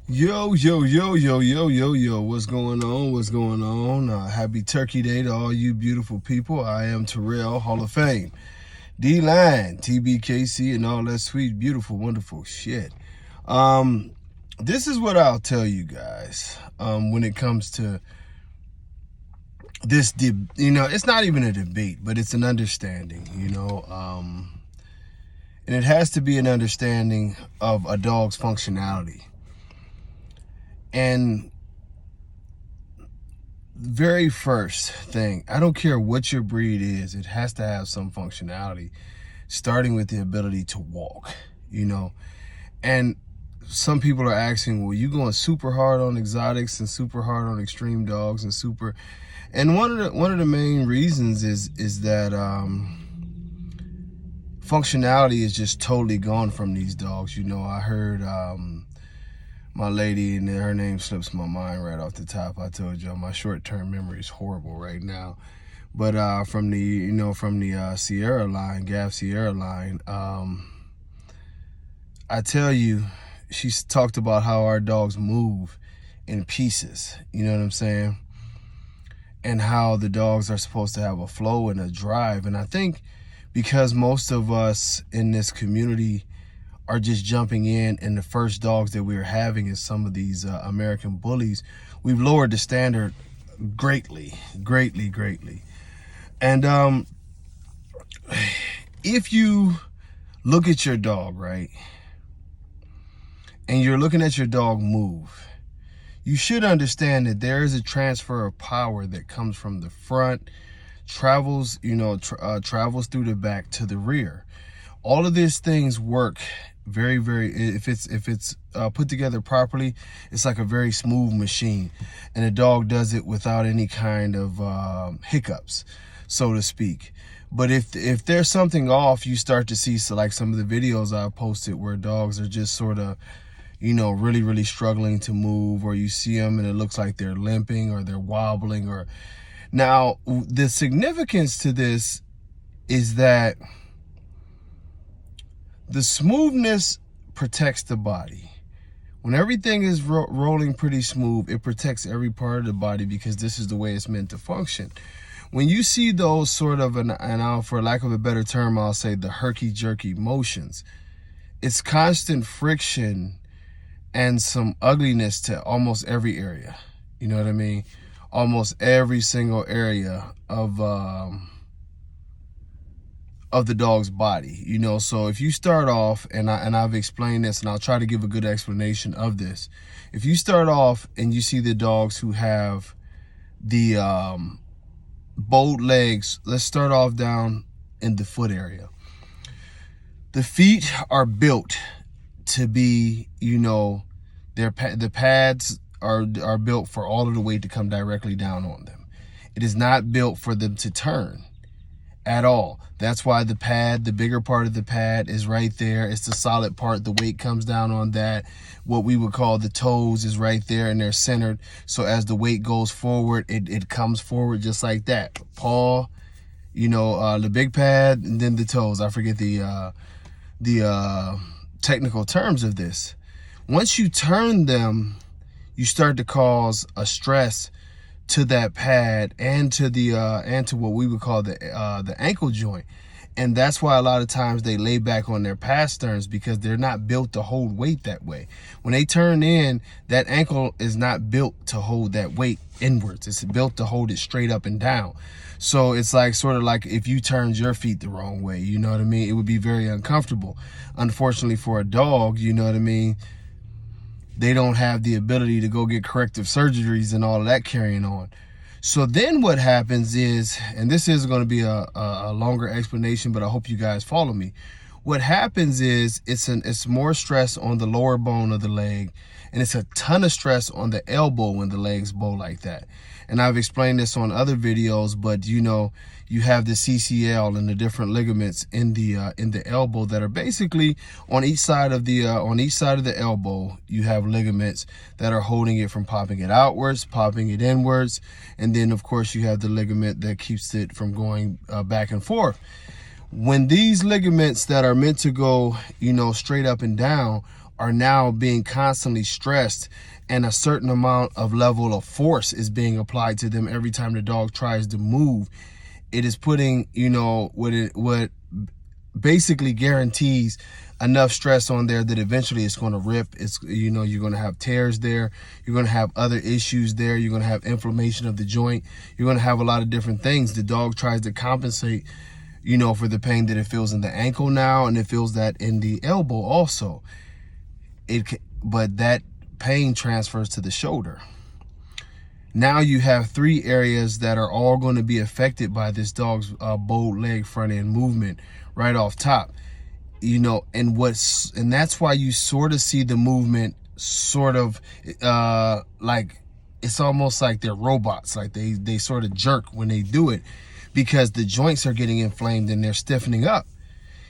Yo, yo, yo, yo, yo, yo, yo, what's going on? What's going on? Happy Turkey Day to all you beautiful people. I am Terrell, Hall of Fame, D-Line, tbkc, and all that sweet, beautiful, wonderful shit. This is what I'll tell you guys when it comes to this, it's not even a debate, but it's an understanding, and it has to be an understanding of a dog's functionality. And very first thing, I don't care what your breed is, it has to have some functionality, starting with the ability to walk, And some people are asking, well, you going super hard on exotics and super hard on extreme dogs and one of the main reasons is that functionality is just totally gone from these dogs. I heard my lady, and her name slips my mind right off the top. I told you my short-term memory is horrible right now. But from the Sierra line, Gav Sierra line, I tell you, she's talked about how our dogs move in pieces. You know what I'm saying? And how the dogs are supposed to have a flow and a drive. And I think because most of us in this community are just jumping in, and the first dogs that we're having is some of these American bullies, we've lowered the standard greatly. And if you look at your dog, right, and you're looking at your dog move, you should understand that there is a transfer of power that comes from the front, travels through the back to the rear. All of these things work very, if it's put together properly, it's like a very smooth machine, and a dog does it without any kind of hiccups, so to speak. But if there's something off, you start to see, so like some of the videos I've posted where dogs are just sort of really struggling to move, or you see them and it looks like they're limping or they're wobbling. Or now the significance to this is that the smoothness protects the body. When everything is rolling pretty smooth, it protects every part of the body, because this is the way it's meant to function. When you see those sort of, for lack of a better term, I'll say the herky-jerky motions, it's constant friction and some ugliness to almost every area. You know what I mean? Almost every single area of the dog's body, So if you start off, and I've explained this, and I'll try to give a good explanation of this. If you start off and you see the dogs who have the bowed legs, let's start off down in the foot area. The feet are built to be, the pads are built for all of the weight to come directly down on them. It is not built for them to turn at all. That's why the bigger part of the pad is right there. It's the solid part. The weight comes down on that. What we would call the toes is right there, and they're centered. So as the weight goes forward, it comes forward just like that. Paw, the big pad, and then the toes. I forget the technical terms of this. Once you turn them, you start to cause a stress to that pad and to what we would call the ankle joint. And that's why a lot of times they lay back on their pasterns, because they're not built to hold weight that way. When they turn in, that ankle is not built to hold that weight inwards. It's built to hold it straight up and down. So it's like sort of like if you turned your feet the wrong way, you know what I mean? It would be very uncomfortable. Unfortunately for a dog, you know what I mean, they don't have the ability to go get corrective surgeries and all of that carrying on. So then what happens is, and this is going to be a longer explanation, but I hope you guys follow me. What happens is it's more stress on the lower bone of the leg, and it's a ton of stress on the elbow when the legs bow like that. And I've explained this on other videos, but you have the CCL and the different ligaments in the elbow that are basically on each side of the elbow. You have ligaments that are holding it from popping it outwards, popping it inwards, and then of course you have the ligament that keeps it from going back and forth. When these ligaments that are meant to go straight up and down are now being constantly stressed, and a certain amount of level of force is being applied to them every time the dog tries to move. It is putting, you know, what basically guarantees enough stress on there that eventually it's going to rip. It's, you know, you're going to have tears there. You're going to have other issues there. You're going to have inflammation of the joint. You're going to have a lot of different things. The dog tries to compensate, you know, for the pain that it feels in the ankle now, and it feels that in the elbow also. But that pain transfers to the shoulder. Now you have 3 areas that are all going to be affected by this dog's bold leg front end movement right off top. You know, and that's why you sort of see the movement sort of like, it's almost like they're robots. Like they sort of jerk when they do it, because the joints are getting inflamed and they're stiffening up.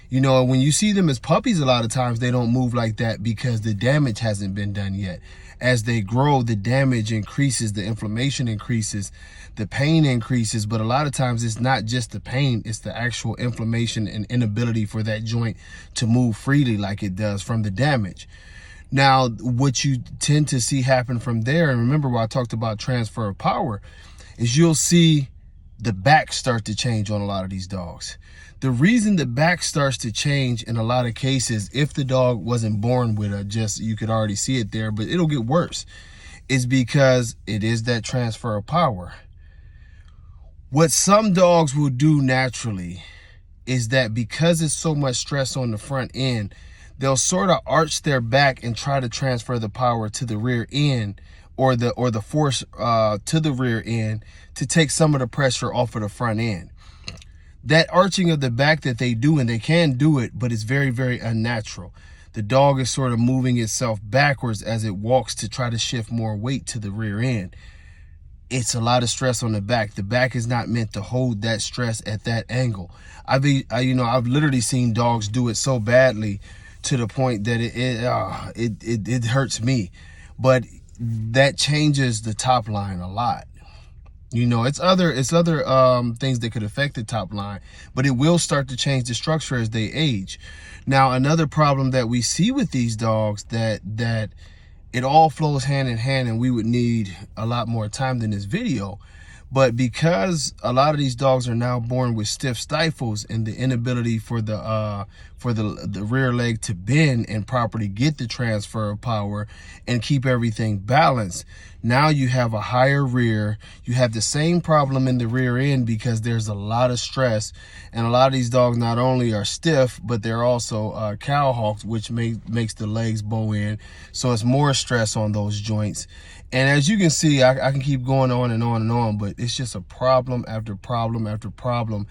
You know, when you see them as puppies, a lot of times they don't move like that because the damage hasn't been done yet. As they grow, the damage increases, the inflammation increases, the pain increases. But a lot of times it's not just the pain, it's the actual inflammation and inability for that joint to move freely like it does from the damage. Now, what you tend to see happen from there, and remember what I talked about transfer of power, is you'll see the back start to change on a lot of these dogs. The reason the back starts to change in a lot of cases, if the dog wasn't born with you could already see it there, but it'll get worse, is because it is that transfer of power. What some dogs will do naturally is that because it's so much stress on the front end, they'll sort of arch their back and try to transfer the power to the rear end, or the force to the rear end, to take some of the pressure off of the front end. That arching of the back that they do, and they can do it, but it's very, very unnatural. The dog is sort of moving itself backwards as it walks to try to shift more weight to the rear end. It's a lot of stress on the back. The back is not meant to hold that stress at that angle. I've literally seen dogs do it so badly to the point that it hurts me. But that changes the top line a lot. You know, it's other things that could affect the top line, but it will start to change the structure as they age. Now, another problem that we see with these dogs, that it all flows hand in hand, and we would need a lot more time than this video. But because a lot of these dogs are now born with stiff stifles and the inability for the rear leg to bend and properly get the transfer of power and keep everything balanced, now you have a higher rear. You have the same problem in the rear end because there's a lot of stress, and a lot of these dogs not only are stiff, but they're also cowhawked, which makes the legs bow in, so it's more stress on those joints. And as you can see, I can keep going on and on and on, but it's just a problem after problem after problem.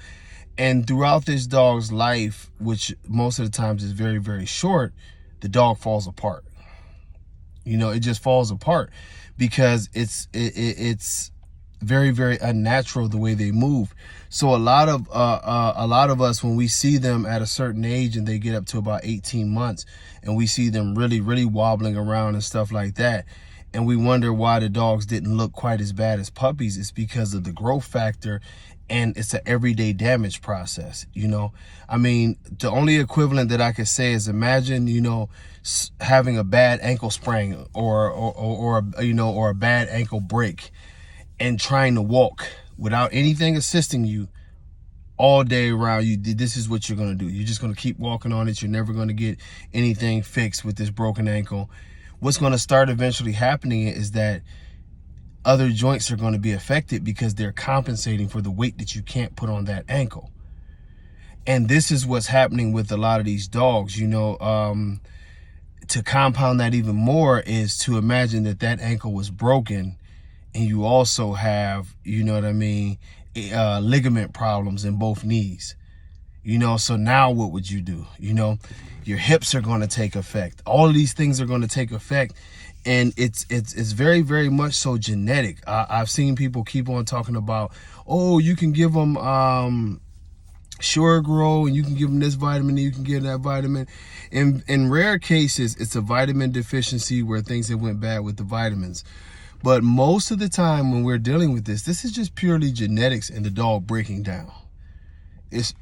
And throughout this dog's life, which most of the times is very, very short, the dog falls apart. You know, it just falls apart because it's very, very unnatural the way they move. So a lot of us, when we see them at a certain age and they get up to about 18 months, and we see them really, really wobbling around and stuff like that, and we wonder why the dogs didn't look quite as bad as puppies, it's because of the growth factor, and it's an everyday damage process. You know, I mean, the only equivalent that I could say is, imagine, you know, having a bad ankle sprain or a bad ankle break, and trying to walk without anything assisting you all day around. This is what you're going to do. You're just going to keep walking on it. You're never going to get anything fixed with this broken ankle. What's going to start eventually happening is that other joints are going to be affected because they're compensating for the weight that you can't put on that ankle. And this is what's happening with a lot of these dogs. You know, to compound that even more is to imagine that ankle was broken, and you also have, you know what I mean, ligament problems in both knees. You know, so now what would you do? You know, your hips are going to take effect. All of these things are going to take effect. And it's very, very much so genetic. I've seen people keep on talking about, oh, you can give them Sure Grow, and you can give them this vitamin, and you can give that vitamin. In rare cases, it's a vitamin deficiency where things have went bad with the vitamins. But most of the time when we're dealing with this is just purely genetics and the dog breaking down. It's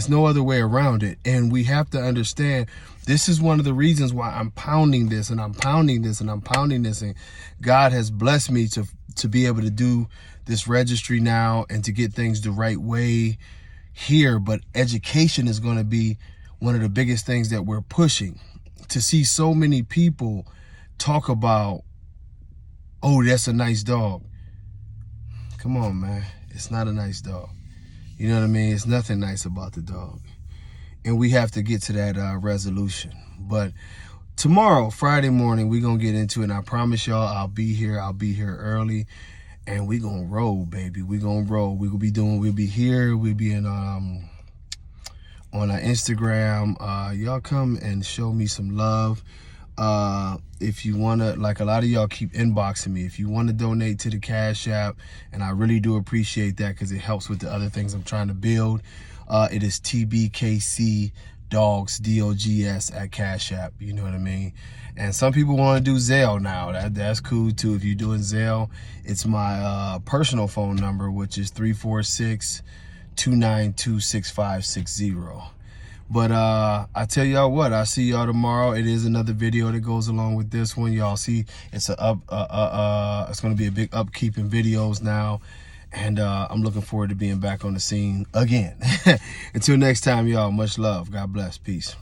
no other way around it. And we have to understand This is one of the reasons why I'm pounding this and I'm pounding this and I'm pounding this. And God has blessed me to be able to do this registry now and to get things the right way here. But education is going to be one of the biggest things that we're pushing. To see so many people talk about, oh, that's a nice dog. Come on, man. It's not a nice dog. You know what I mean? It's nothing nice about the dog. And we have to get to that resolution. But tomorrow, Friday morning, we're going to get into it. And I promise y'all, I'll be here early. And we're going to roll, baby. We're going to roll. We'll be here. We'll be in on our Instagram. Y'all come and show me some love. If you want to, like a lot of y'all keep inboxing me, if you want to donate to the Cash App, and I really do appreciate that because it helps with the other things I'm trying to build. It is tbkc dogs, DOGS at Cash App. You know what I mean? And some people want to do Zelle now. That's cool too. If you're doing Zelle, it's my personal phone number, which is 346-292-6560. But I tell y'all what, I'll see y'all tomorrow. It is another video that goes along with this one. Y'all see, it's it's going to be a big upkeep in videos now. And I'm looking forward to being back on the scene again. Until next time, y'all, much love. God bless. Peace.